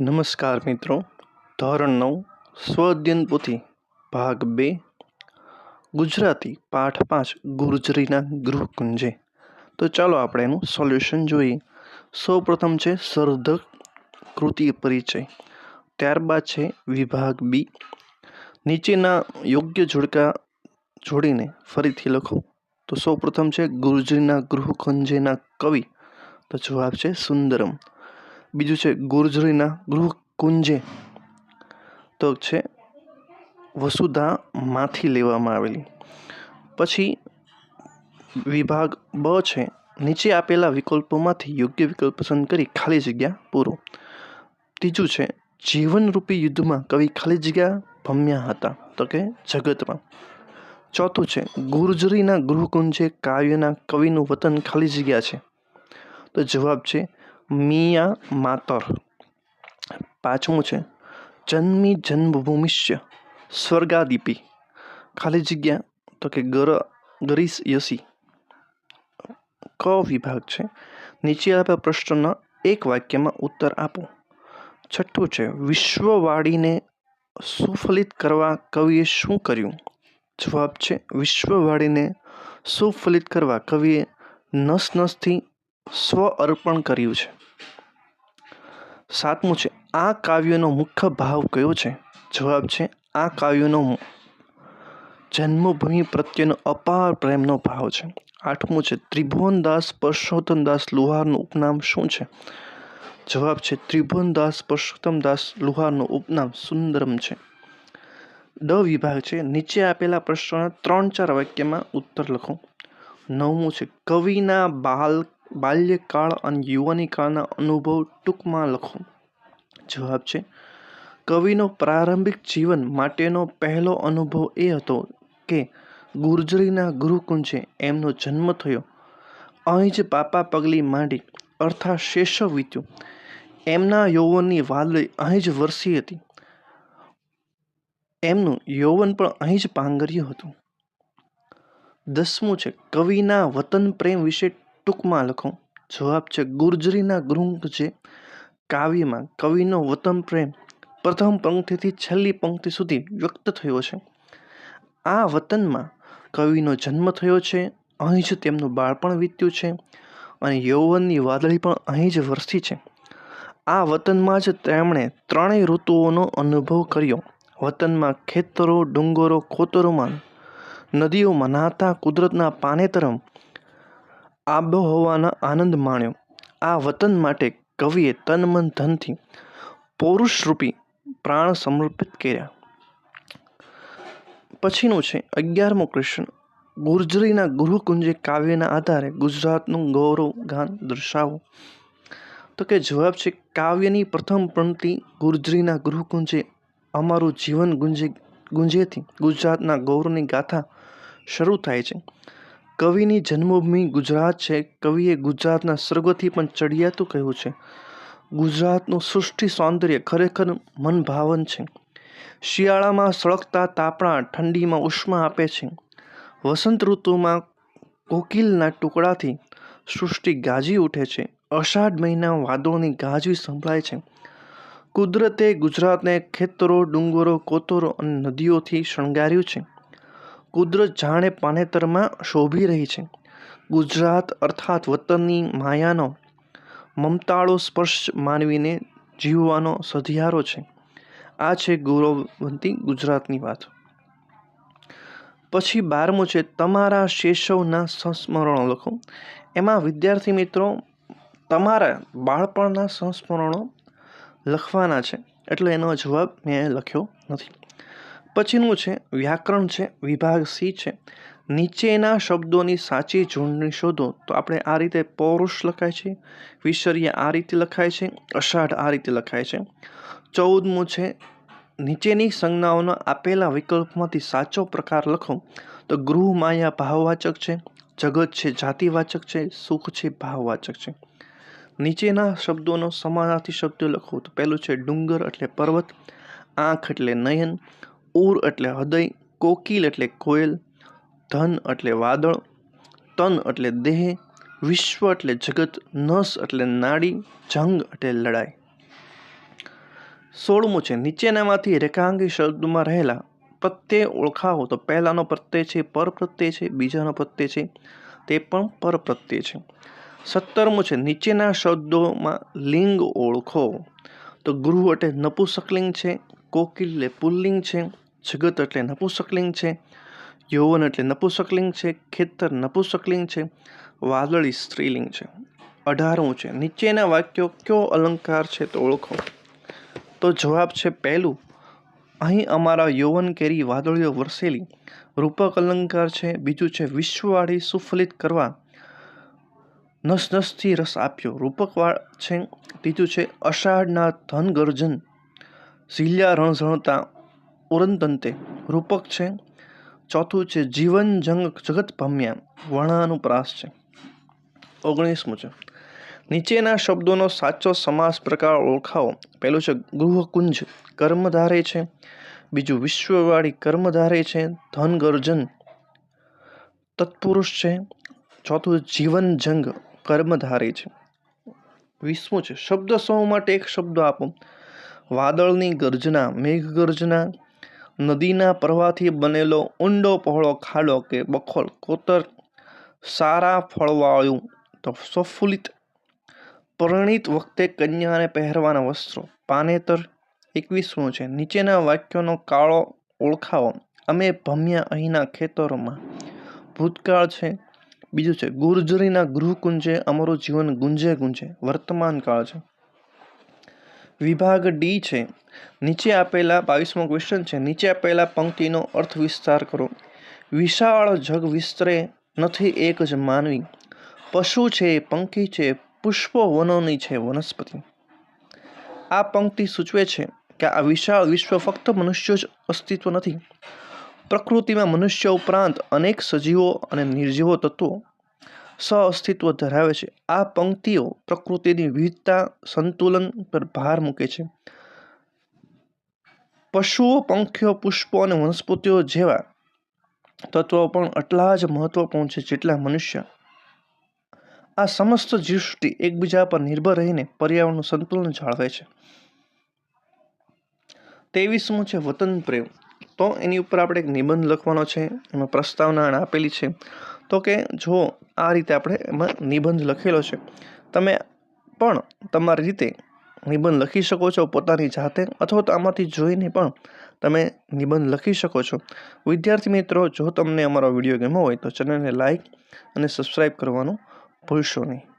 નમસ્કાર મિત્રો, ધોરણ 9 સ્વઅધ્યયન પોથી ભાગ 2 ગુજરાતી પાઠ 5 ગુર્જરીના ગૃહકુંજે. તો ચાલો આપણે એનું સોલ્યુશન જોઈએ. સૌપ્રથમ છે સર્ધક કૃતિ પરિચય, ત્યારબાદ છે વિભાગ બી. નીચેના યોગ્ય જોડકા જોડીને ફરીથી લખો. તો સૌપ્રથમ છે ગુર્જરીના ગૃહકુંજેના કવિ, તો જવાબ છે સુંદરમ. બીજું છે ગુર્જરીના ગૃહકુંજે, તો છે વસુધામાંથી લેવામાં આવેલી. પછી વિભાગ બ છે નીચે આપેલા વિકલ્પોમાંથી યોગ્ય વિકલ્પ પસંદ કરી ખાલી જગ્યા પૂરો. ત્રીજું છે જીવનરૂપી યુદ્ધમાં કવિ ખાલી જગ્યા ભમ્યા હતા, તો કે જગતમાં. ચોથું છે ગુર્જરીના ગૃહકુંજે કાવ્યના કવિનું વતન ખાલી જગ્યા છે, તો જવાબ છે મિયાં માતર. પાંચમું છે જન્મી જન્મભૂમિશ્ચ સ્વર્ગાદિપી, ખાલી જગ્યા, તો કે ગરીસ યસી. ક વિભાગ છે નીચે આપેલા પ્રશ્નના એક વાક્યમાં ઉત્તર આપો. છઠ્ઠું છે વિશ્વવાણીને સુફલિત કરવા કવિએ શું કર્યું? જવાબ છે વિશ્વવાણીને સુફલિત કરવા કવિએ નસથી સ્વ અર્પણ કર્યું છે. સાતમું છે આ કાવ્યનો મુખ્ય ભાવ કયો છે? જવાબ છે આ કાવ્યનો જન્મભૂમિ પ્રત્યેનો અપાર પ્રેમનો ભાવ છે. આઠમું છે ત્રિભુવનદાસ પરસોત્તમદાસ લુહારનું ઉપનામ શું છે? જવાબ છે ત્રિભુવનદાસ પરસોત્તમદાસ લુહારનું ઉપનામ સુંદરમ છે. ડ વિભાગ છે નીચે આપેલા પ્રશ્નોના 3-4 વાક્યમાં ઉત્તર લખો. નવમું છે કવિના બાલ્યકાળ અને યુવાની કાળના અનુભવ ટૂંકમાં લખો. જવાબ છે કવિનો પ્રારંભિક જીવન માટેનો પહેલો અનુભવ એ હતો કે ગુર્જરીના ગૃહકુંજે એમનો જન્મ થયો. અહીં જ પાપા પગલી માંડી અર્થાત શૈશવ વીત્યું. એમના યૌવનની વાદળી અહીં જ વરસી હતી. એમનું યૌવન પણ અહીં જ પાંગર્યું હતું. 10મું છે કવિના વતન પ્રેમ વિશે ટૂંકમાં લખો. જવાબ છે ગુર્જરીના ગૃહકુંજે કાવ્યમાં કવિનો વતન પ્રેમ પ્રથમ પંક્તિથી છેલ્લી પંક્તિ સુધી વ્યક્ત થયો છે. આ વતનમાં કવિનો જન્મ થયો છે, અહીં જ તેમનું બાળપણ વીત્યું છે અને યૌવનની વાદળી પણ અહીં જ વરસી છે. આ વતનમાં જ તેમણે 3 ઋતુઓનો અનુભવ કર્યો. વતનમાં ખેતરો, ડુંગરો, કોતરોમાં, નદીઓમાં નાહતા કુદરતના પાનેતરમ આબોહવાનો આનંદ માણ્યો. આ વતન માટે કવિએ તન મન ધનથી પૌરુષરૂપી પ્રાણ સમર્પિત કર્યા. પછીનું છે 11મો ક્વેશ્ચન, ગુર્જરીના ગૃહકુંજે કાવ્યના આધારે ગુજરાતનું ગૌરવગાન દર્શાવો. તો કે જવાબ છે કાવ્યની પ્રથમ પંક્તિ ગુર્જરીના ગૃહકુંજે અમારું જીવન ગુંજેથી ગુજરાતના ગૌરવની ગાથા શરૂ થાય છે. કવિની જન્મભૂમિ ગુજરાત છે. કવિએ ગુજરાતના સ્વર્ગથી પણ ચડિયાતું કહ્યું છે. ગુજરાતનું સૃષ્ટિ સૌંદર્ય ખરેખર મનભાવન છે. શિયાળામાં સળગતા તાપણા ઠંડીમાં ઉષ્મા આપે છે. વસંત ઋતુમાં કોકિલના ટુકડાથી સૃષ્ટિ ગાજી ઉઠે છે. અષાઢ મહિનામાં વાદળોની ગાજવી સંભળાય છે. કુદરતે ગુજરાતને ખેતરો, ડુંગરો, કોતરો અને નદીઓથી શણગાર્યું છે. કુદરત જાણે પાનેતરમાં શોભી રહી છે. ગુજરાત અર્થાત વતનની માયાનો મમતાળો સ્પર્શ માનવીને જીવવાનો સધિયારો છે. આ છે ગૌરવવંતી ગુજરાતની વાત. પછી 12મું છે તમારા શૈશવના સંસ્મરણો લખો. એમાં વિદ્યાર્થી મિત્રો તમારા બાળપણના સંસ્મરણો લખવાના છે, એટલે એનો જવાબ મેં લખ્યો નથી. પછીનું છે વ્યાકરણ છે. વિભાગ સી છે નીચેના શબ્દોની સાચી જોડણી શોધો. તો આપણે આ રીતે પૌરુષ લખાય છે, વિસર્ય આ રીતે લખાય છે, અષાઢ આ રીતે લખાય છે. 14મું છે નીચેની સંજ્ઞાઓના આપેલા વિકલ્પમાંથી સાચો પ્રકાર લખો. તો ગૃહ માયા ભાવવાચક છે, જગત છે જાતિવાચક છે, સુખ છે ભાવવાચક છે. નીચેના શબ્દોનો સમાનાર્થી શબ્દ લખો. તો પહેલું છે ડુંગર એટલે પર્વત, આંખ એટલે નયન, ઉર એટલે હૃદય, કોકિલ એટલે કોયલ, ધન એટલે વાદળ, તન એટલે દેહ, વિશ્વ એટલે જગત, નસ એટલે નાડી, જંગ એટલે લડાઈ. 16મું છે નીચેનામાંથી રેખાંકી શબ્દમાં રહેલા પ્રત્યય ઓળખાવો. તો પહેલાનો પ્રત્યય છે પર પ્રત્યય છે, બીજાનો પ્રત્યય છે તે પણ પર પ્રત્યય છે. 17મું છે નીચેના શબ્દોમાં લિંગ ઓળખો. તો ગૃહ એટલે નપુંસકલિંગ છે, કોકિલ એટલે પુલ્લિંગ છે, જગત એટલે નપુંસકલિંગ છે, યૌવન એટલે નપુંસકલિંગ છે, ખેતર નપુંસકલિંગ છે, વાદળી સ્ત્રીલિંગ છે. 18મું છે નીચેના વાક્યો કયો અલંકાર છે તો ઓળખો. તો જવાબ છે પહેલું, અહીં અમારા યૌવન કેરી વાદળીઓ વરસેલી, રૂપક અલંકાર છે. બીજું છે વિશ્વવાળી સુફલિત કરવા નસનસથી રસ આપ્યો, રૂપક છે. ત્રીજું છે અષાઢના ધન ગર્જન, ઝીલ્યા રણઝણતા ઉરંતંતે, રૂપક છે. ચોથું છે જીવન જંગ જગત ભમ્યા, વર્ણાનુપ્રાસ છે. 19મું છે નીચેના શબ્દોનો સાચો સમાસ પ્રકાર ઓળખાવો. પહેલું છે ગૃહકુંજ કર્મધારય છે, બીજું વિશ્વવાળી કર્મધારય છે, ધન ગર્જન તત્પુરુષ છે, ચોથું જીવન જંગ કર્મધારય છે. 20મું છે શબ્દ સમૂહ માટે એક શબ્દ આપો. વાદળની ગર્જના, મેઘ ગર્જના, નદીના પ્રવાહથી બનેલો ઊંડો પહોળો ખાડો કે બખોલ, કોતર, સારા ફળવાળું તો સફુલિત, પરિણીત વખતે કન્યાને પહેરવાના વસ્ત્રો, પાનેતર. 21મું છે નીચેના વાક્યોનો કાળો ઓળખાવો. અમે ભમ્યા અહીંના ખેતરોમાં, ભૂતકાળ છે. બીજું છે ગુર્જરીના ગૃહકુંજે અમારું જીવન ગુંજે ગુંજે, વર્તમાન કાળ છે. વિભાગ ડી છે નીચે આપેલા 22મો ક્વેશ્ચન છે નીચે આપેલા પંક્તિનો અર્થ વિસ્તાર કરો. વિશાળ જગ વિસ્તરે નથી એક જ માનવી, પશુ છે, પંખી છે, પુષ્પો વનોની છે વનસ્પતિ. આ પંક્તિ સૂચવે છે કે આ વિશાળ વિશ્વ ફક્ત મનુષ્યો જ અસ્તિત્વ નથી. પ્રકૃતિમાં મનુષ્ય ઉપરાંત અનેક સજીવો અને નિર્જીવો તત્વો સહઅસ્તિત્વ ધરાવે છે. આ પંક્તિઓ પ્રકૃતિની વિવિધતા સંતુલન પર ભાર મૂકે છે. પશુઓ, પંખીઓ, પુષ્પો અને વનસ્પતિઓ જેવા તત્વો પણ એટલા જ મહત્વપૂર્ણ છે જેટલા મનુષ્ય. આ સમસ્ત જીવસૃષ્ટિ એકબીજા પર નિર્ભર રહીને પર્યાવરણનું સંતુલન જાળવે છે. 23મું છે વતન પ્રેમ. તો એની ઉપર આપણે એક નિબંધ લખવાનો છે, એમાં પ્રસ્તાવના આપેલી છે. તો કે જો આ રીતે આપણે એમાં નિબંધ લખેલો છે, તમે પણ તમારી રીતે નિબંધ લખી શકો છો પોતાની જાતે, અથવા તો આમાંથી જોઈને પણ તમે નિબંધ લખી શકો છો. વિદ્યાર્થી મિત્રો, જો તમને અમારો વિડીયો ગમ્યો હોય તો ચેનલને લાઈક અને સબસ્ક્રાઈબ કરવાનું ભૂલશો નહીં.